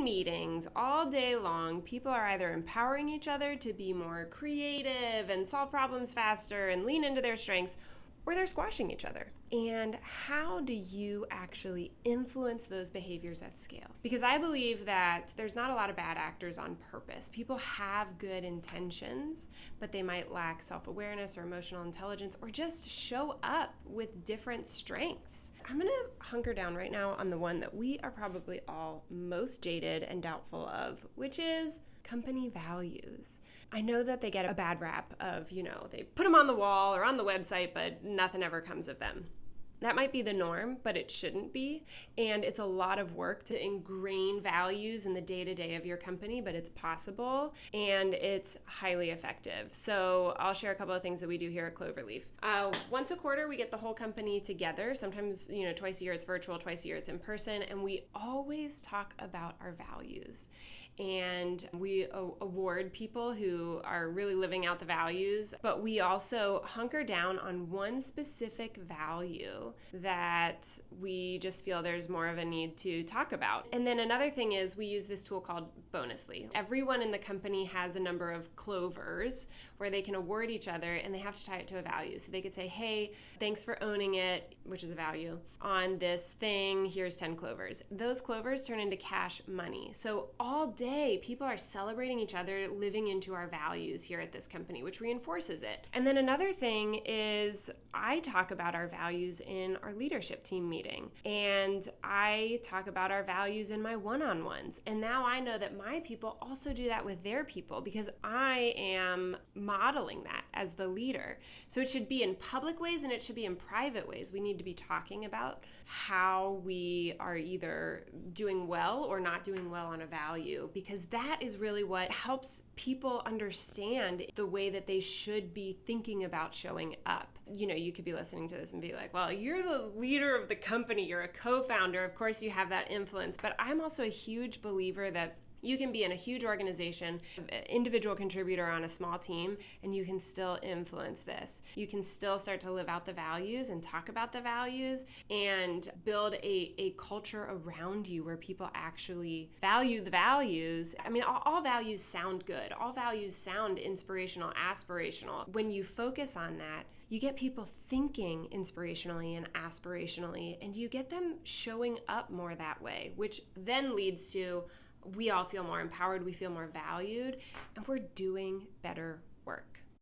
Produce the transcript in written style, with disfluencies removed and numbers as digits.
in meetings all day long, people are either empowering each other to be more creative and solve problems faster and lean into their strengths, or they're squashing each other. And how do you actually influence those behaviors at scale? Because I believe that there's not a lot of bad actors on purpose. People have good intentions, but they might lack self-awareness or emotional intelligence, or just show up with different strengths. I'm gonna hunker down right now on the one that we are probably all most jaded and doubtful of, which is company values. I know that they get a bad rap of, they put them on the wall or on the website, but nothing ever comes of them. That might be the norm, but it shouldn't be. And it's a lot of work to ingrain values in the day-to-day of your company, but it's possible and it's highly effective. So I'll share a couple of things that we do here at Cloverleaf. Once a quarter, we get the whole company together. Sometimes, twice a year it's virtual, twice a year it's in person, and we always talk about our values. And we award people who are really living out the values, but we also hunker down on one specific value that we just feel there's more of a need to talk about. And then another thing is we use this tool called Bonusly. Everyone in the company has a number of clovers where they can award each other, and they have to tie it to a value. So they could say, hey, thanks for owning it, which is a value, on this thing, here's 10 clovers. Those clovers turn into cash money. So all day, people are celebrating each other, living into our values here at this company, which reinforces it. And then another thing is I talk about our values in our leadership team meeting, and I talk about our values in my one-on-ones. And now I know that my people also do that with their people, because I am modeling that as the leader. So it should be in public ways and it should be in private ways. We need to be talking about how we are either doing well or not doing well on a value, because that is really what helps people understand the way that they should be thinking about showing up. You could be listening to this and be like, well, you're the leader of the company, you're a co-founder, of course you have that influence. But I'm also a huge believer that you can be in a huge organization, individual contributor on a small team, and you can still influence this. You can still start to live out the values and talk about the values and build a culture around you where people actually value the values. I mean, all values sound good. All values sound inspirational, aspirational. When you focus on that, you get people thinking inspirationally and aspirationally, and you get them showing up more that way, which then leads to we all feel more empowered, we feel more valued, and we're doing better work.